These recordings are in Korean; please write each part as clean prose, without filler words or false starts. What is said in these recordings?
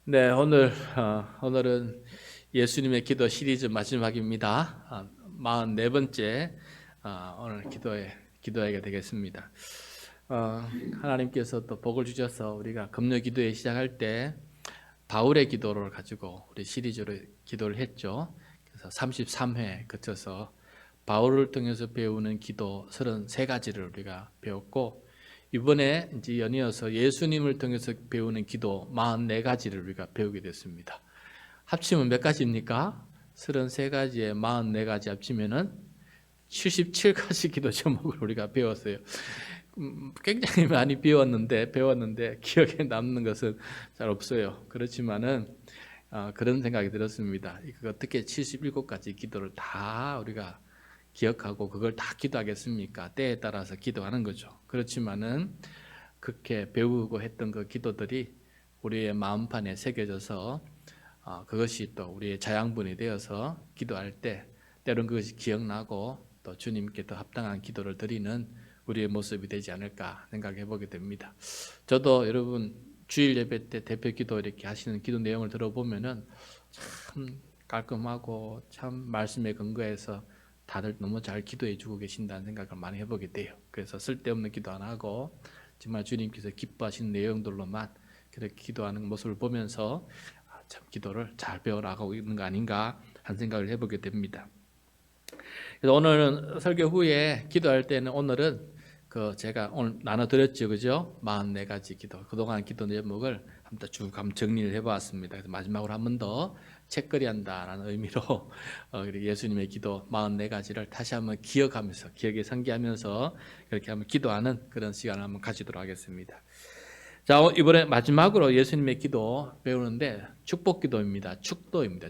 네, 오늘은 예수님의 기도 시리즈 마지막입니다. 44번째 오늘 기도하게 되겠습니다. 하나님께서 또 복을 주셔서 우리가 금요 기도회 시작할 때 바울의 기도를 가지고 우리 시리즈로 기도를 했죠. 그래서 33회 거쳐서 바울을 통해서 배우는 기도 33가지를 우리가 배웠고, 이번에 이제 연이어서 예수님을 통해서 배우는 기도 44가지를 우리가 배우게 됐습니다. 합치면 몇 가지입니까? 33가지에 44가지 합치면은 77가지 기도 제목을 우리가 배웠어요. 굉장히 많이 배웠는데 기억에 남는 것은 잘 없어요. 그렇지만은 그런 생각이 들었습니다. 어떻게 77가지 기도를 다 우리가 기억하고 그걸 다 기도하겠습니까? 때에 따라서 기도하는 거죠. 그렇지만은 그렇게 배우고 했던 그 기도들이 우리의 마음판에 새겨져서 그것이 또 우리의 자양분이 되어서 기도할 때 때론 그것이 기억나고 또 주님께 더 합당한 기도를 드리는 우리의 모습이 되지 않을까 생각해 보게 됩니다. 저도 여러분 주일 예배 때 대표 기도 이렇게 하시는 기도 내용을 들어보면은 참 깔끔하고 참 말씀에 근거해서 다들 너무 잘 기도해 주고 계신다는 생각을 많이 해보게 돼요. 그래서 쓸데없는 기도 안 하고 정말 주님께서 기뻐하시는 내용들로만 그렇게 기도하는 모습을 보면서 참 기도를 잘 배워나가고 있는 거 아닌가 하는 생각을 해보게 됩니다. 그래서 오늘은 설교 후에 기도할 때는 오늘은 제가 오늘 나눠드렸죠, 그죠? 44가지 기도, 그동안 기도 제목을 한번 쭉 정리를 해보았습니다. 그래서 마지막으로 한 번 더 책거리 한다라는 의미로 예수님의 기도 44가지를 다시 한번 기억하면서, 기억에 상기하면서 그렇게 한번 기도하는 그런 시간을 한번 가지도록 하겠습니다. 자, 이번에 마지막으로 예수님의 기도 배우는데 축복 기도입니다. 축도입니다.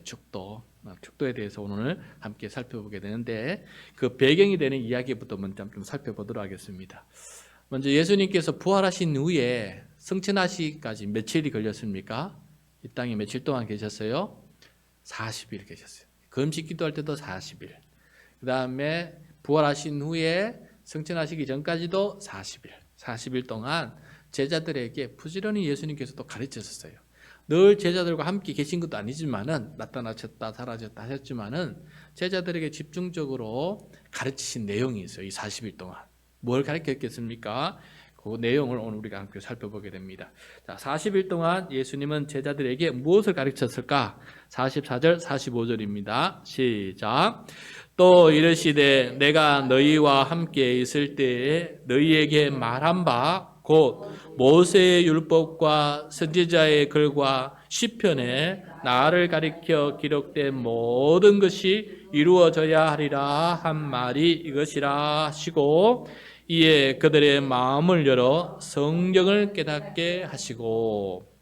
축도에 대해서 오늘 함께 살펴보게 되는데 그 배경이 되는 이야기부터 먼저 좀 살펴보도록 하겠습니다. 먼저 예수님께서 부활하신 후에 승천하시기까지 며칠이 걸렸습니까? 이 땅에 며칠 동안 계셨어요? 40일 계셨어요. 금식 기도할 때도 40일. 그 다음에 부활하신 후에 승천하시기 전까지도 40일 동안 제자들에게 부지런히 예수님께서도 가르치셨어요. 늘 제자들과 함께 계신 것도 아니지만은 나타나셨다 사라졌다 하셨지만은 제자들에게 집중적으로 가르치신 내용이 있어요. 이 40일 동안 뭘 가르쳤겠습니까? 그 내용을 오늘 우리가 함께 살펴보게 됩니다. 자, 40일 동안 예수님은 제자들에게 무엇을 가르쳤을까? 44절 45절입니다. 시작. 또 이르시되 내가 너희와 함께 있을 때에 너희에게 말한 바 곧 모세의 율법과 선지자의 글과 시편에 나를 가리켜 기록된 모든 것이 이루어져야 하리라 한 말이 이것이라 하시고 이에 그들의 마음을 열어 성경을 깨닫게 하시고.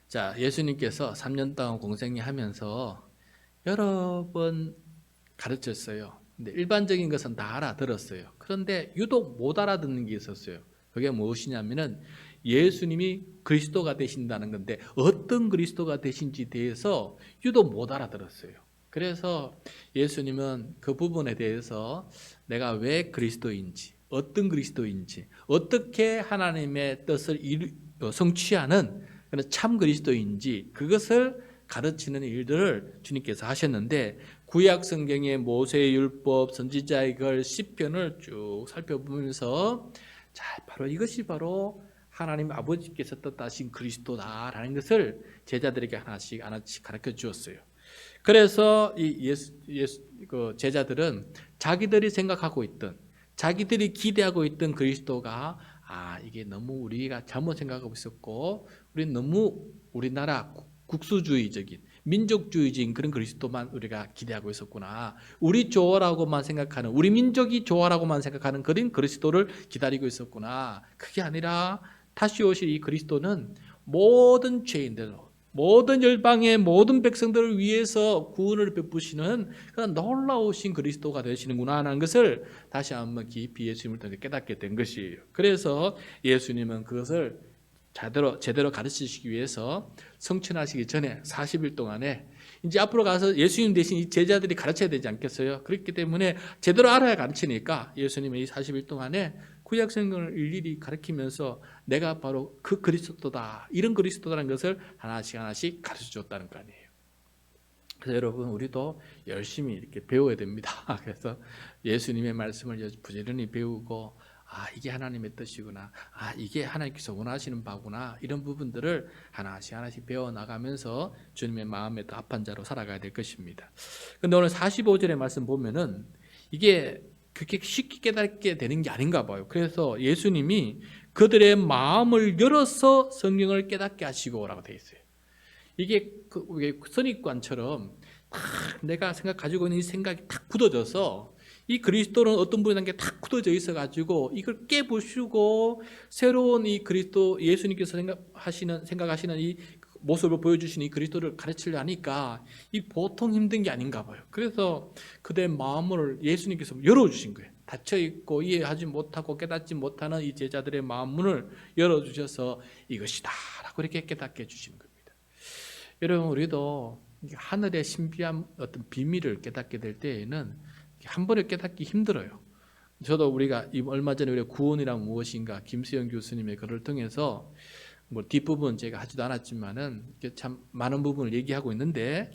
자, 예수님께서 3년 동안 공생애하면서 여러 번 가르쳤어요. 근데 일반적인 것은 다 알아들었어요. 그런데 유독 못 알아듣는 게 있었어요. 그게 무엇이냐면은 예수님이 그리스도가 되신다는 건데 어떤 그리스도가 되신지 대해서 유독 못 알아들었어요. 그래서 예수님은 그 부분에 대해서 내가 왜 그리스도인지, 어떤 그리스도인지, 어떻게 하나님의 뜻을 성취하는 참 그리스도인지 그것을 가르치는 일들을 주님께서 하셨는데 구약 성경의 모세의 율법, 선지자의 글, 시편을 쭉 살펴보면서 자, 이것이 바로 하나님 아버지께서 뜻하신 그리스도다라는 것을 제자들에게 하나씩 가르쳐 주었어요. 그래서 이 제자들은 자기들이 생각하고 있던, 자기들이 기대하고 있던 그리스도가 이게 너무 우리가 잘못 생각하고 있었고, 우리는 너무 우리나라 국수주의적인 민족주의적인 그런 그리스도만 우리가 기대하고 있었구나. 우리 좋아라고만 생각하는, 우리 민족이 좋아라고만 생각하는 그런 그리스도를 기다리고 있었구나. 그게 아니라 다시 오실 이 그리스도는 모든 죄인들, 모든 열방의 모든 백성들을 위해서 구원을 베푸시는 그런 놀라우신 그리스도가 되시는구나 하는 것을 다시 한번 깊이 예수님을 통해 깨닫게 된 것이에요. 그래서 예수님은 그것을 제대로 가르치시기 위해서 성천하시기 전에 40일 동안에 이제 앞으로 가서 예수님 대신 이 제자들이 가르쳐야 되지 않겠어요? 그렇기 때문에 제대로 알아야 가르치니까 예수님의 이 40일 동안에 구약 성경을 일일이 가르치면서 내가 바로 그 그리스도다, 이런 그리스도라는 것을 하나씩 가르쳐 줬다는 거 아니에요. 그래서 여러분, 우리도 열심히 이렇게 배워야 됩니다. 그래서 예수님의 말씀을 부지런히 배우고, 이게 하나님의 뜻이구나, 이게 하나님께서 원하시는 바구나, 이런 부분들을 하나씩 배워나가면서 주님의 마음에 더 합한 자로 살아가야 될 것입니다. 근데 오늘 45절의 말씀 보면은 이게 그렇게 쉽게 깨닫게 되는 게 아닌가 봐요. 그래서 예수님이 그들의 마음을 열어서 성경을 깨닫게 하시고 라고 되어 있어요. 이게 선입관처럼 내가 가지고 있는 이 생각이 탁 굳어져서, 이 그리스도는 어떤 분이라는 게 탁 굳어져 있어가지고 이걸 깨부수고 새로운 이 그리스도, 예수님께서 생각하시는 이 모습을 보여주시는 이 그리스도를 가르치려 하니까 이 보통 힘든 게 아닌가 봐요. 그래서 그들의 마음을 예수님께서 열어주신 거예요. 닫혀있고 이해하지 못하고 깨닫지 못하는 이 제자들의 마음 문을 열어주셔서 이것이다 라고 이렇게 깨닫게 해주시는 겁니다. 여러분, 우리도 하늘의 신비한 어떤 비밀을 깨닫게 될 때에는 한 번에 깨닫기 힘들어요. 저도 우리가 얼마 전에 우리가 구원이란 무엇인가 김수영 교수님의 글을 통해서 뒷부분 제가 하지도 않았지만은 참 많은 부분을 얘기하고 있는데,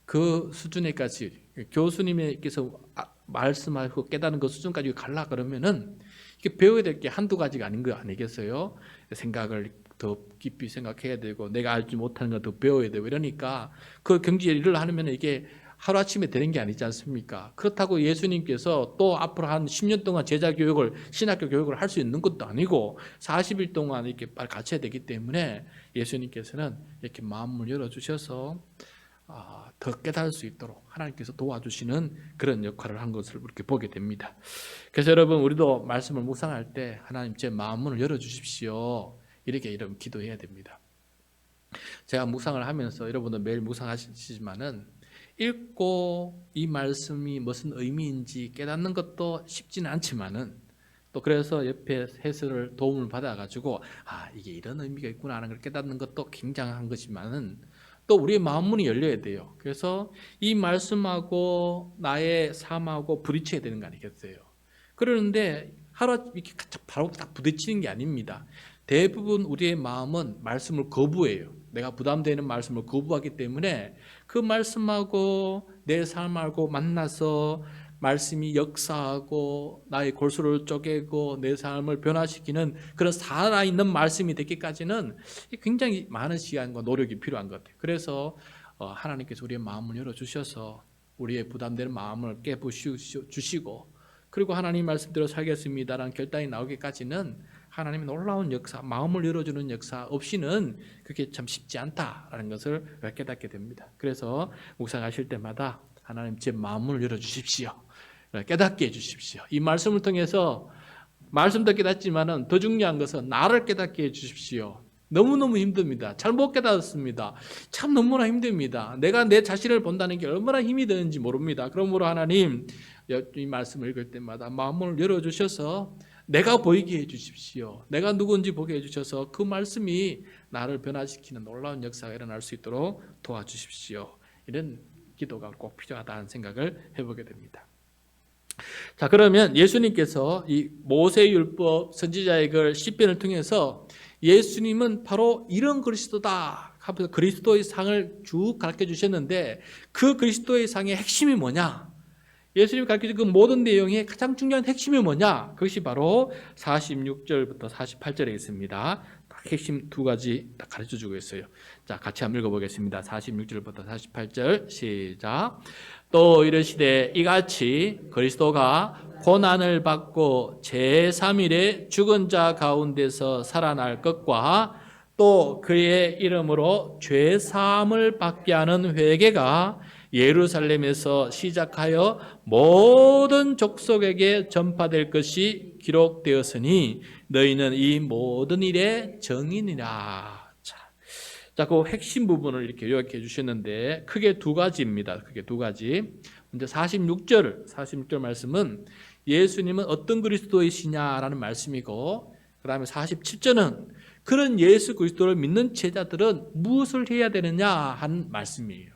그 수준에까지 교수님께서 말씀하고 깨닫는 그 수준까지 가려 그러면은 이게 배워야 될 게 한두 가지가 아닌 거 아니겠어요? 생각을 더 깊이 생각해야 되고, 내가 알지 못하는 걸 더 배워야 되고, 이러니까 그 경지에 일을 하면 이게 하루아침에 되는 게 아니지 않습니까? 그렇다고 예수님께서 또 앞으로 한 10년 동안 제자 교육을, 신학교 교육을 할 수 있는 것도 아니고 40일 동안 이렇게 빨리 갖춰야 되기 때문에 예수님께서는 이렇게 마음을 열어주셔서 더 깨달을 수 있도록 하나님께서 도와주시는 그런 역할을 한 것을 이렇게 보게 됩니다. 그래서 여러분, 우리도 말씀을 묵상할 때 하나님 제 마음을 열어주십시오, 이렇게 기도해야 됩니다. 제가 묵상을 하면서, 여러분도 매일 묵상하시지만은 읽고 이 말씀이 무슨 의미인지 깨닫는 것도 쉽지는 않지만은, 또 그래서 옆에 해설을 도움을 받아가지고 이게 이런 의미가 있구나 하는 걸 깨닫는 것도 굉장한 것이지만은, 또 우리의 마음 문이 열려야 돼요. 그래서 이 말씀하고 나의 삶하고 부딪혀야 되는 거 아니겠어요? 그러는데 하루 이렇게 바로 딱 부딪히는 게 아닙니다. 대부분 우리의 마음은 말씀을 거부해요. 내가 부담되는 말씀을 거부하기 때문에 그 말씀하고 내 삶하고 만나서 말씀이 역사하고 나의 골수를 쪼개고 내 삶을 변화시키는 그런 살아있는 말씀이 되기까지는 굉장히 많은 시간과 노력이 필요한 것 같아요. 그래서 하나님께서 우리의 마음을 열어주셔서 우리의 부담되는 마음을 깨부수시고, 그리고 하나님 말씀대로 살겠습니다라는 결단이 나오기까지는 하나님의 놀라운 역사, 마음을 열어주는 역사 없이는 그게 참 쉽지 않다라는 것을 깨닫게 됩니다. 그래서 묵상하실 때마다 하나님 제 마음을 열어주십시오, 깨닫게 해주십시오. 이 말씀을 통해서 말씀도 깨닫지만은 더 중요한 것은 나를 깨닫게 해주십시오. 너무너무 힘듭니다. 잘 못 깨닫습니다. 참 너무나 힘듭니다. 내가 내 자신을 본다는 게 얼마나 힘이 드는지 모릅니다. 그러므로 하나님, 이 말씀을 읽을 때마다 마음을 열어주셔서 내가 보이게 해주십시오. 내가 누구인지 보게 해주셔서 그 말씀이 나를 변화시키는 놀라운 역사가 일어날 수 있도록 도와주십시오. 이런 기도가 꼭 필요하다는 생각을 해보게 됩니다. 자, 그러면 예수님께서 이 모세율법, 선지자의 글, 시편을 통해서 예수님은 바로 이런 그리스도다 하면서 그리스도의 상을 쭉 가르쳐 주셨는데, 그 그리스도의 상의 핵심이 뭐냐? 예수님이 가르쳐준 그 모든 내용의 가장 중요한 핵심이 뭐냐? 그것이 바로 46절부터 48절에 있습니다. 핵심 두 가지 딱 가르쳐주고 있어요. 자, 같이 한번 읽어보겠습니다. 46절부터 48절 시작. 또 이르시되 이같이 그리스도가 고난을 받고 제3일에 죽은 자 가운데서 살아날 것과 또 그의 이름으로 죄사함을 받게 하는 회개가 예루살렘에서 시작하여 모든 족속에게 전파될 것이 기록되었으니 너희는 이 모든 일의 증인이라. 자, 그 핵심 부분을 이렇게 요약해 주셨는데 크게 두 가지입니다. 크게 두 가지. 먼저 46절 말씀은 예수님은 어떤 그리스도이시냐라는 말씀이고, 그 다음에 47절은 그런 예수 그리스도를 믿는 제자들은 무엇을 해야 되느냐 하는 말씀이에요.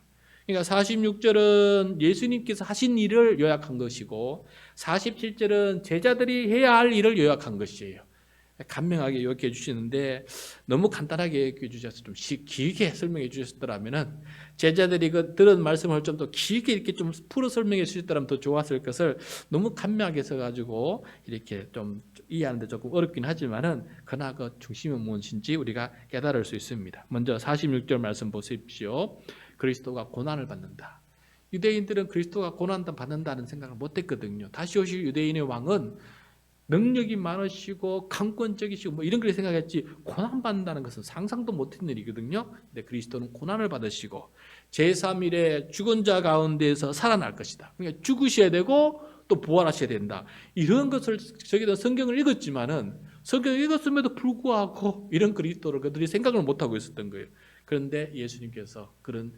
그러니까 46절은 예수님께서 하신 일을 요약한 것이고 47절은 제자들이 해야 할 일을 요약한 것이에요. 간명하게 요약해 주시는데 너무 간단하게 요약해 주셔서 좀 길게 설명해 주셨더라면 제자들이 그 들은 말씀을 좀 더 길게 이렇게 좀 풀어 설명해 주셨더라면 더 좋았을 것을 너무 간명하게 써가지고 이렇게 좀 이해하는데 조금 어렵긴 하지만은 그러나 그 중심이 무엇인지 우리가 깨달을 수 있습니다. 먼저 46절 말씀 보십시오. 그리스도가 고난을 받는다. 유대인들은 그리스도가 고난을 받는다는 생각을 못했거든요. 다시 오실 유대인의 왕은 능력이 많으시고 강권적이시고 뭐 이런 걸 생각했지 고난 받는다는 것은 상상도 못한 일이거든요. 근데 그리스도는 고난을 받으시고 제3일에 죽은 자 가운데에서 살아날 것이다. 그러니까 죽으셔야 되고 또 부활하셔야 된다. 이런 것을 저기다 성경을 읽었지만은 성경을 읽었음에도 불구하고 이런 그리스도를 그들이 생각을 못하고 있었던 거예요. 그런데 예수님께서 그런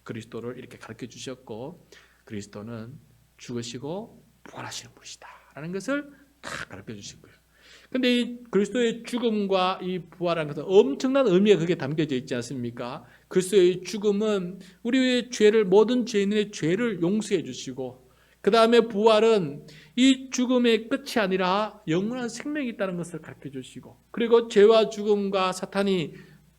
그리스도를 이렇게 가르쳐 주셨고 그리스도는 죽으시고 부활하시는 분이시다 라는 것을 다 가르쳐 주신 거예요. 근데 이 그리스도의 죽음과 이 부활한 것은 엄청난 의미가 그게 담겨져 있지 않습니까? 그리스도의 죽음은 우리의 죄를 모든 죄인의 죄를 용서해 주시고 그 다음에 부활은 이 죽음의 끝이 아니라 영원한 생명이 있다는 것을 가르쳐 주시고 그리고 죄와 죽음과 사탄이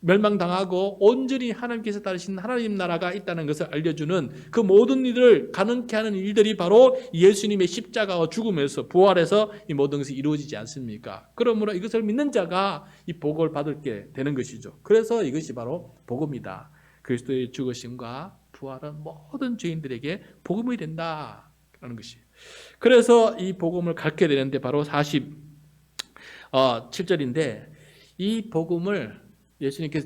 멸망당하고 온전히 하나님께서 따르신 하나님 나라가 있다는 것을 알려주는 그 모든 일을 가능케 하는 일들이 바로 예수님의 십자가와 죽음에서 부활해서 이 모든 것이 이루어지지 않습니까? 그러므로 이것을 믿는 자가 이 복을 받게 되는 것이죠. 그래서 이것이 바로 복음이다. 그리스도의 죽으심과 부활은 모든 죄인들에게 복음이 된다라는 것이에요. 그래서 이 복음을 갖게 되는데 바로 47절인데 이 복음을 예수님께서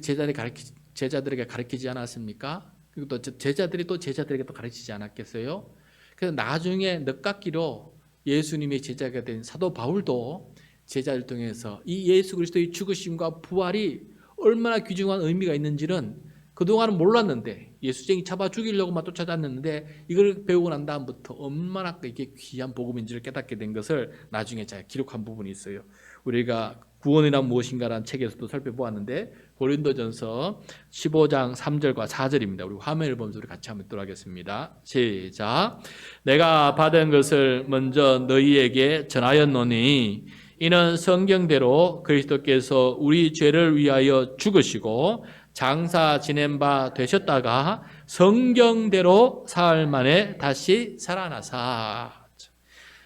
제자들에게 가르치지 않았습니까? 그리고 또 제자들이 또 제자들에게 또 가르치지 않았겠어요? 그래서 나중에 늦깎이로 예수님의 제자가 된 사도 바울도 제자를 통해서 이 예수 그리스도의 죽으심과 부활이 얼마나 귀중한 의미가 있는지는 그동안은 몰랐는데 예수쟁이 잡아 죽이려고만 쫓아다녔는데 이걸 배우고 난 다음부터 얼마나 이게 귀한 복음인지를 깨닫게 된 것을 나중에 제가 기록한 부분이 있어요. 우리가 구원이란 무엇인가라는 책에서도 살펴보았는데 고린도전서 15장 3절과 4절입니다. 우리 화면을 보면서 우리 같이 한번 읽도록 하겠습니다. 시작. 내가 받은 것을 먼저 너희에게 전하였노니 이는 성경대로 그리스도께서 우리 죄를 위하여 죽으시고 장사 지낸 바 되셨다가 성경대로 사흘 만에 다시 살아나사.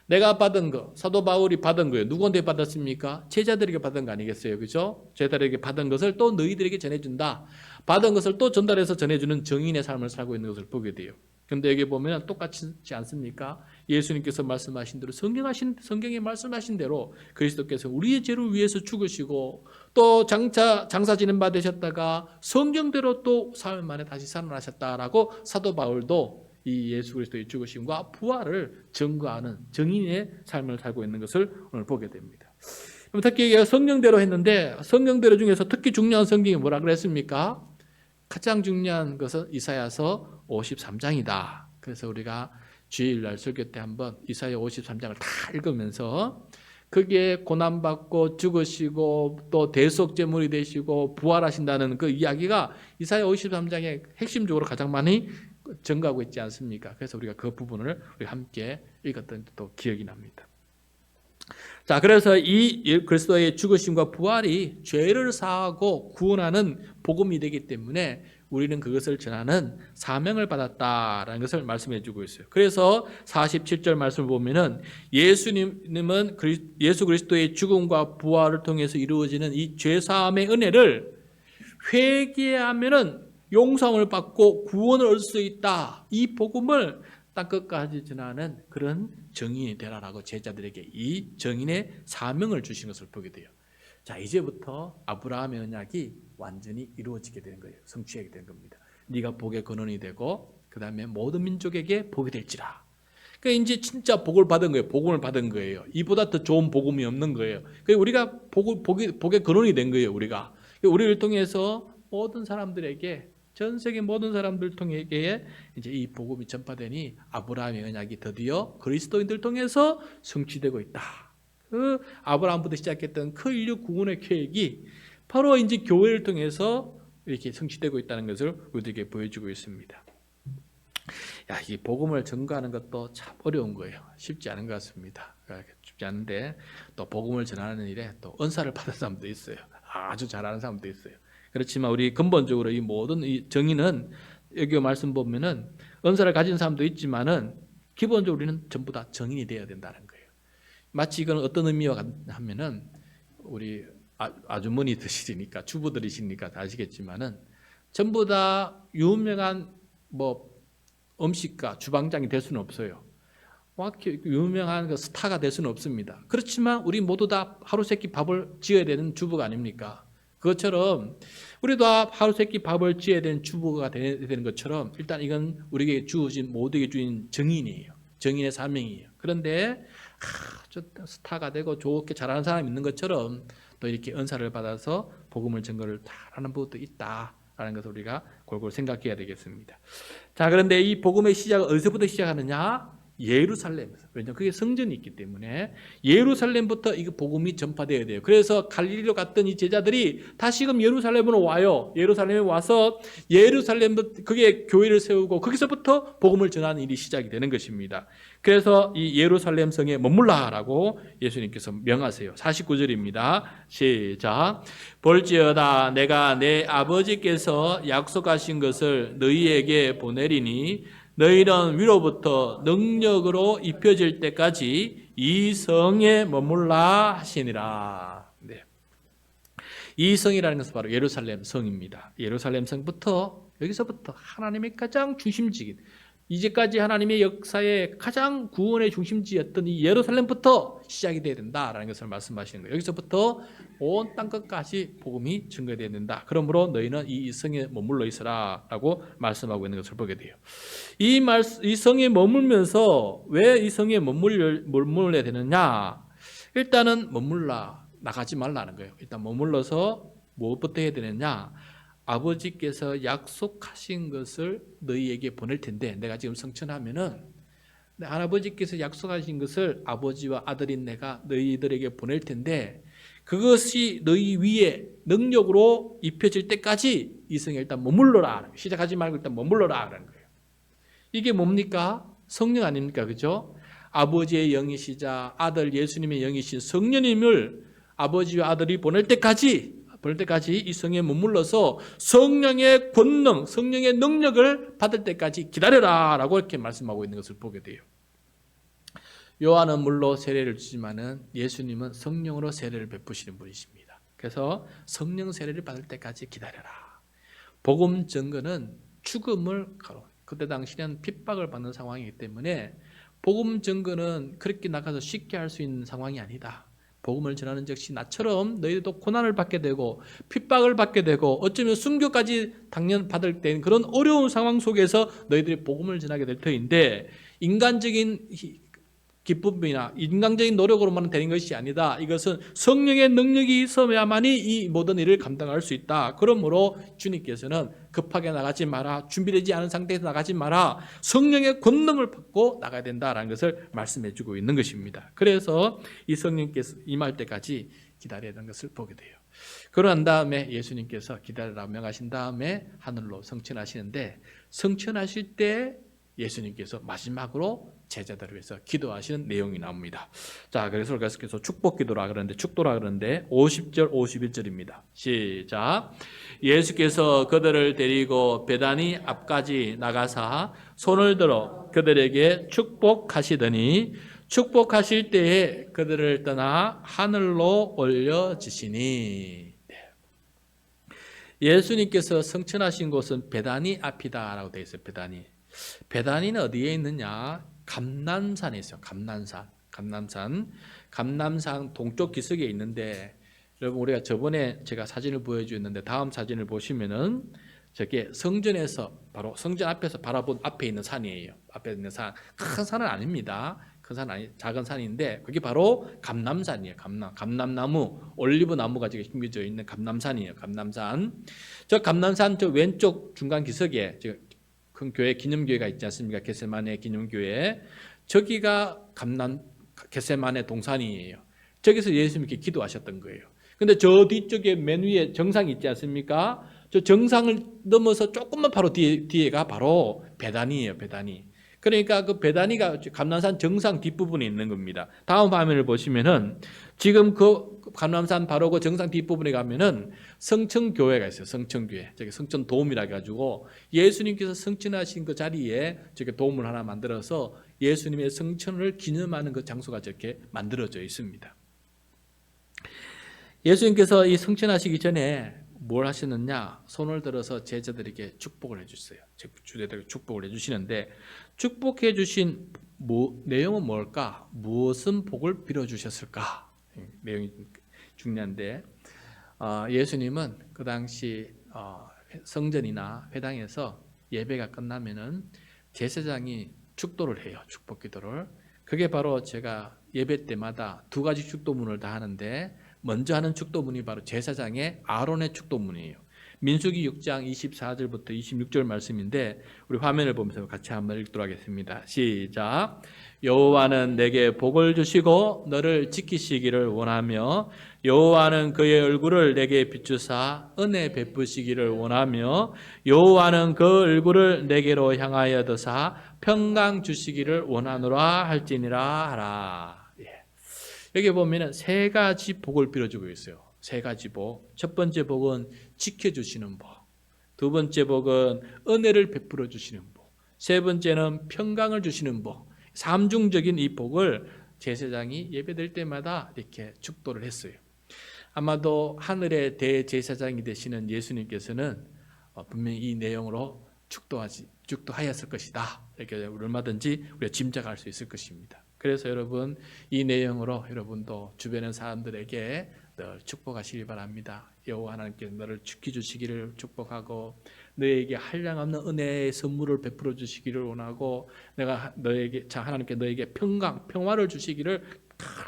내가 받은 거, 사도 바울이 받은 거예요. 누구한테 받았습니까? 제자들에게 받은 거 아니겠어요? 그죠? 제자들에게 받은 것을 또 너희들에게 전해준다. 받은 것을 또 전달해서 전해주는 정인의 삶을 살고 있는 것을 보게 돼요. 그런데 여기 보면 똑같지 않습니까? 예수님께서 말씀하신 대로 성경에 말씀하신 대로 그리스도께서 우리의 죄를 위해서 죽으시고 또 장사 지낸 바 되셨다가 성경대로 또 사흘 만에 다시 살아나셨다라고 사도 바울도 이 예수 그리스도의 죽으심과 부활을 증거하는 정인의 삶을 살고 있는 것을 오늘 보게 됩니다. 특히 성경대로 했는데 성경대로 중에서 특히 중요한 성경이 뭐라 그랬습니까? 가장 중요한 것은 이사야서 53장이다. 그래서 우리가 주일날 설교 때 한번 이사야 53장을 다 읽으면서 거기에 고난받고 죽으시고 또 대속제물이 되시고 부활하신다는 그 이야기가 이사야 53장에 핵심적으로 가장 많이 증거하고 있지 않습니까? 그래서 우리가 그 부분을 우리 함께 읽었던 또 기억이 납니다. 자, 그래서 이 그리스도의 죽으심과 부활이 죄를 사하고 구원하는 복음이 되기 때문에 우리는 그것을 전하는 사명을 받았다라는 것을 말씀해 주고 있어요. 그래서 47절 말씀을 보면은 예수님은 예수 그리스도의 죽음과 부활을 통해서 이루어지는 이 죄사함의 은혜를 회개하면은 용서함을 받고 구원을 얻을 수 있다. 이 복음을 땅끝까지 전하는 그런 정인이 되라라고 제자들에게 이 정인의 사명을 주신 것을 보게 돼요. 자, 이제부터 아브라함의 언약이 완전히 이루어지게 되는 거예요. 성취하게 되는 겁니다. 네가 복의 근원이 되고 그 다음에 모든 민족에게 복이 될지라. 그러니까 이제 진짜 복을 받은 거예요. 복음을 받은 거예요. 이보다 더 좋은 복음이 없는 거예요. 그러니까 우리가 복의 근원이 된 거예요. 우리를 통해서 모든 사람들에게 전 세계 모든 사람들 통해 이제 이 복음이 전파되니 아브라함의 언약이 드디어 그리스도인들 통해서 성취되고 있다. 그 아브라함부터 시작했던 그 인류 구원의 계획이 바로 이제 교회를 통해서 이렇게 성취되고 있다는 것을 우리에게 보여주고 있습니다. 야, 이 복음을 전가하는 것도 참 어려운 거예요. 쉽지 않은 것 같습니다. 쉽지 않은데 또 복음을 전하는 일에 또 은사를 받은 사람도 있어요. 아주 잘하는 사람도 있어요. 그렇지만 우리 근본적으로 이 모든 이 정의는 여기 말씀 보면은 은사를 가진 사람도 있지만은 기본적으로 우리는 전부 다 정인이 되어야 된다는 거예요. 마치 이건 어떤 의미와 하면은 우리 아주머니 드시니까 주부들이시니까 다 아시겠지만은 전부 다 유명한 뭐 음식가 주방장이 될 수는 없어요. 유명한 그 스타가 될 수는 없습니다. 그렇지만 우리 모두 다 하루 세끼 밥을 지어야 되는 주부가 아닙니까? 그것처럼 우리도 하루 세끼 밥을 지어야 되는 주부가 되는 것처럼 일단 이건 우리에게 주어진 모두에게 주인 정인이에요. 정인의 사명이에요. 그런데 스타가 되고 좋게 잘하는 사람이 있는 것처럼 또 이렇게 은사를 받아서 복음을 전거를 잘하는 분도 있다라는 것을 우리가 골고루 생각해야 되겠습니다. 자, 그런데 이 복음의 시작은 어디서부터 시작하느냐? 예루살렘에서. 왜냐하면 그게 성전이 있기 때문에 예루살렘부터 이 복음이 전파되어야 돼요. 그래서 갈릴리로 갔던 이 제자들이 다시금 예루살렘으로 와요. 예루살렘에 와서 예루살렘부터 그게 교회를 세우고 거기서부터 복음을 전하는 일이 시작이 되는 것입니다. 그래서 이 예루살렘 성에 머물라라고 예수님께서 명하세요. 49절입니다. 시작. 볼지어다 내가 내 아버지께서 약속하신 것을 너희에게 보내리니 너희는 위로부터 능력으로 입혀질 때까지 이 성에 머물라 하시니라. 네. 이 성이라는 것은 바로 예루살렘 성입니다. 예루살렘 성부터 여기서부터 하나님의 가장 중심지인 이제까지 하나님의 역사의 가장 구원의 중심지였던 이 예루살렘부터 시작이 되어야 된다라는 것을 말씀하시는 거예요. 여기서부터 온 땅끝까지 복음이 증거되어야 된다. 그러므로 너희는 이 성에 머물러 있으라라고 말씀하고 있는 것을 보게 돼요. 이 성에 머물면서 왜 이 성에 머물러야 되느냐? 일단은 나가지 말라는 거예요. 일단 머물러서 무엇부터 해야 되느냐? 아버지께서 약속하신 것을 너희에게 보낼 텐데 내가 지금 성천하면은 할아버지께서 약속하신 것을 아버지와 아들인 내가 너희들에게 보낼 텐데 그것이 너희 위에 능력으로 입혀질 때까지 이 성에 일단 머물러라. 시작하지 말고 일단 머물러라 라는 거예요. 이게 뭡니까? 성령 아닙니까? 그죠? 아버지의 영이시자 아들 예수님의 영이신 성령님을 아버지와 아들이 보낼 때까지 이 성에 머물러서 성령의 권능, 성령의 능력을 받을 때까지 기다려라 라고 이렇게 말씀하고 있는 것을 보게 돼요. 요한은 물로 세례를 주지만은 예수님은 성령으로 세례를 베푸시는 분이십니다. 그래서 성령 세례를 받을 때까지 기다려라. 복음 증거는 죽음을 그때 당시에는 핍박을 받는 상황이기 때문에 복음 증거는 그렇게 나가서 쉽게 할 수 있는 상황이 아니다. 복음을 전하는 즉시 나처럼 너희들도 고난을 받게 되고 핍박을 받게 되고 어쩌면 순교까지 당연 받을 때 그런 어려운 상황 속에서 너희들이 복음을 전하게 될 터인데 인간적인 기쁨이나 인간적인 노력으로만 되는 것이 아니다. 이것은 성령의 능력이 있어야만이 이 모든 일을 감당할 수 있다. 그러므로 주님께서는 급하게 나가지 마라. 준비되지 않은 상태에서 나가지 마라. 성령의 권능을 받고 나가야 된다라는 것을 말씀해 주고 있는 것입니다. 그래서 이 성령께서 임할 때까지 기다려야 하는 것을 보게 돼요. 그러한 다음에 예수님께서 기다리라 명하신 다음에 하늘로 성천하시는데 성천하실 때 예수님께서 마지막으로 제자들을 위해서 기도하시는 내용이 나옵니다. 자, 그래서 계속해서 축복기도라 그러는데 50절 51절입니다. 시작. 예수께서 그들을 데리고 베다니 앞까지 나가사 손을 들어 그들에게 축복하시더니 축복하실 때에 그들을 떠나 하늘로 올려지시니. 예수님께서 성천하신 곳은 베다니 앞이다라고 되어 있어요. 베다니는 어디에 있느냐? 감람산에 있어요. 감람산 동쪽 기슭에 있는데 여러분 우리가 저번에 제가 사진을 보여주었는데 다음 사진을 보시면은 저게 성전에서 바로 성전 앞에서 바라본 앞에 있는 산이에요. 앞에 있는 산, 큰 산은 아닙니다. 큰 산 아니 작은 산인데 그게 바로 감람산이에요. 감람나무, 올리브 나무가 지금 심겨져 있는 감람산이에요. 감람산. 저 감람산 저 왼쪽 중간 기슭에 큰 교회 기념교회가 있지 않습니까? 겟세마네 기념교회. 저기가 겟세마네 동산이에요. 저기서 예수님께 기도하셨던 거예요. 근데 저 뒤쪽에 맨 위에 정상이 있지 않습니까? 저 정상을 넘어서 조금만 바로 뒤에가 바로 베다니예요. 베다니. 그러니까 그 베다니가 감람산 정상 뒷부분에 있는 겁니다. 다음 화면을 보시면은 지금 그 감람산 바로 그 정상 뒷부분에 가면은 성천교회가 있어요. 성천교회. 저기 성천돔이라 해가지고 예수님께서 성천하신 그 자리에 저기 돔을 하나 만들어서 예수님의 성천을 기념하는 그 장소가 저렇게 만들어져 있습니다. 예수님께서 이 성천하시기 전에 뭘 하시느냐? 손을 들어서 제자들에게 축복을 해주세요. 주제들에게 축복을 해주시는데 축복해 주신 내용은 뭘까? 무엇은 복을 빌어주셨을까? 내용이 중요한데 예수님은 그 당시 성전이나 회당에서 예배가 끝나면은 제사장이 축도를 해요. 축복 기도를. 그게 바로 제가 예배 때마다 두 가지 축도문을 다 하는데 먼저 하는 축도문이 바로 제사장의 아론의 축도문이에요. 민수기 6장 24절부터 26절 말씀인데 우리 화면을 보면서 같이 한번 읽도록 하겠습니다. 시작. 여호와는 내게 복을 주시고 너를 지키시기를 원하며 여호와는 그의 얼굴을 내게 비추사 은혜 베푸시기를 원하며 여호와는 그 얼굴을 내게로 향하여 드사 평강 주시기를 원하노라 할지니라 하라. 여기 보면은 세 가지 복을 빌어주고 있어요. 세 가지 복. 첫 번째 복은 지켜주시는 복. 두 번째 복은 은혜를 베풀어 주시는 복. 세 번째는 평강을 주시는 복. 삼중적인 이 복을 제사장이 예배될 때마다 이렇게 축도를 했어요. 아마도 하늘의 대제사장이 되시는 예수님께서는 분명히 이 내용으로 축도하였을 것이다. 이렇게 얼마든지 우리가 짐작할 수 있을 것입니다. 그래서 여러분 이 내용으로 여러분도 주변의 사람들에게 늘 축복하시기 바랍니다. 여호와 하나님께 너를 지켜주시기를 축복하고 너에게 한량없는 은혜의 선물을 베풀어 주시기를 원하고 내가 하나님께 너에게 평화를 주시기를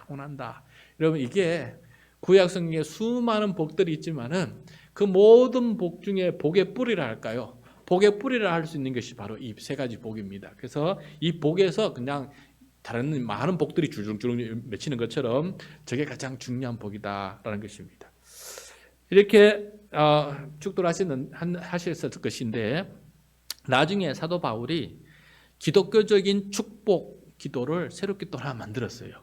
원한다. 여러분 이게 구약 성경에 수많은 복들이 있지만은 그 모든 복 중에 복의 뿌리라 할까요? 복의 뿌리라 할 수 있는 것이 바로 이 세 가지 복입니다. 그래서 이 복에서 그냥 다른 많은 복들이 줄줄줄 맺히는 것처럼 저게 가장 중요한 복이다라는 것입니다. 이렇게 축도를 하셨을 것인데 나중에 사도 바울이 기독교적인 축복 기도를 새롭게 또 하나 만들었어요.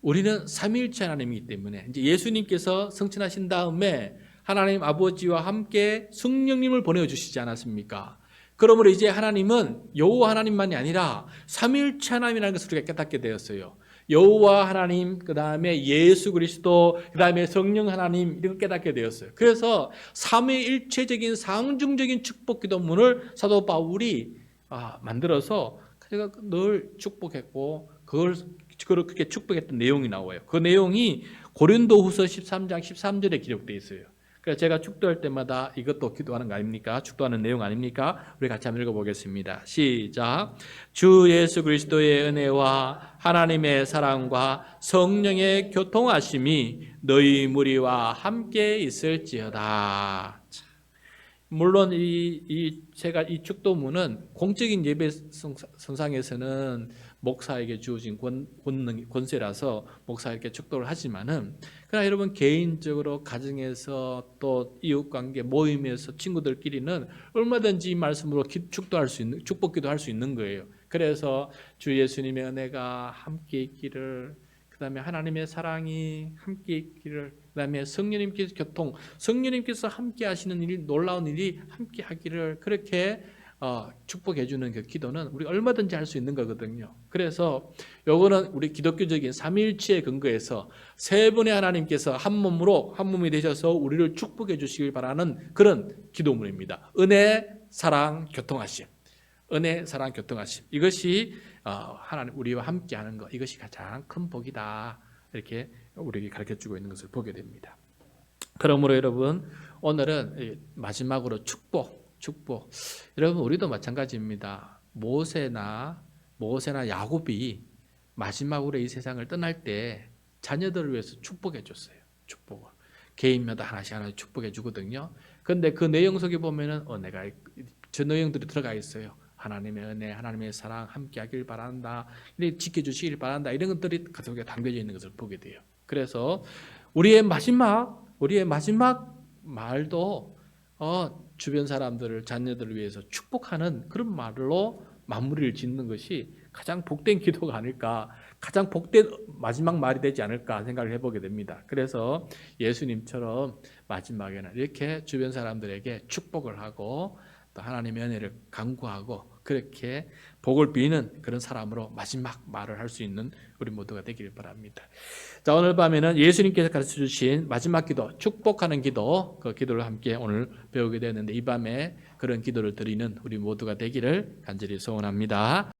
우리는 삼위일체 하나님이기 때문에 이제 예수님께서 성천하신 다음에 하나님 아버지와 함께 성령님을 보내주시지 않았습니까? 그러므로 이제 하나님은 여호와 하나님만이 아니라 삼위일체 하나님이라는 것을 우리가 깨닫게 되었어요. 여호와 하나님, 그 다음에 예수 그리스도, 그 다음에 성령 하나님 이걸 깨닫게 되었어요. 그래서 삼위일체적인 상중적인 축복 기도문을 사도 바울이 만들어서 제가 늘 축복했고 그렇게 축복했던 내용이 나와요. 그 내용이 고린도후서 13장 13절에 기록되어 있어요. 그래서 제가 축도할 때마다 이것도 기도하는 거 아닙니까? 축도하는 내용 아닙니까? 우리 같이 한번 읽어보겠습니다. 시작. 주 예수 그리스도의 은혜와 하나님의 사랑과 성령의 교통하심이 너희 무리와 함께 있을지어다. 물론 이 축도문은 공적인 예배 선상에서는 목사에게 주어진 권세라서 목사에게 축도를 하지만은 그러나 여러분 개인적으로 가정에서 또 이웃관계 모임에서 친구들끼리는 얼마든지 이 말씀으로 축도할 수 있는 축복기도 할 수 있는 거예요. 그래서 주 예수님의 은혜가 함께 있기를, 그 다음에 하나님의 사랑이 함께 있기를, 그 다음에 성령님께서 성령님께서 함께 하시는 일, 놀라운 일이 함께 하기를, 그렇게 축복해 주는 그 기도는 우리 얼마든지 할 수 있는 거거든요. 그래서 요거는 우리 기독교적인 삼위일체에 근거해서 세 분의 하나님께서 한 몸이 되셔서 우리를 축복해 주시길 바라는 그런 기도문입니다. 은혜, 사랑, 교통하심. 은혜, 사랑, 교통하심. 이것이 하나님 우리와 함께 하는 것, 이것이 가장 큰 복이다. 이렇게 우리에게 가르쳐주고 있는 것을 보게 됩니다. 그러므로 여러분 오늘은 마지막으로 축복. 여러분 우리도 마찬가지입니다. 모세나 야곱이 마지막으로 이 세상을 떠날 때 자녀들을 위해서 축복해 줬어요. 축복을 개인마다 하나씩 축복해 주거든요. 그런데 그 내용 속에 보면은 내가 저 내용들이 들어가 있어요. 하나님의 은혜, 하나님의 사랑 함께하길 바란다. 지켜주시길 바란다. 이런 것들이 그 속에 담겨져 있는 것을 보게 돼요. 그래서 우리의 마지막 말도 주변 사람들을 자녀들을 위해서 축복하는 그런 말로 마무리를 짓는 것이 가장 복된 기도가 아닐까, 가장 복된 마지막 말이 되지 않을까 생각을 해보게 됩니다. 그래서 예수님처럼 마지막에는 이렇게 주변 사람들에게 축복을 하고 또 하나님의 은혜를 간구하고 그렇게 복을 비는 그런 사람으로 마지막 말을 할 수 있는 우리 모두가 되기를 바랍니다. 자, 오늘 밤에는 예수님께서 가르쳐 주신 마지막 기도, 축복하는 기도, 그 기도를 함께 오늘 배우게 되었는데 이 밤에 그런 기도를 드리는 우리 모두가 되기를 간절히 소원합니다.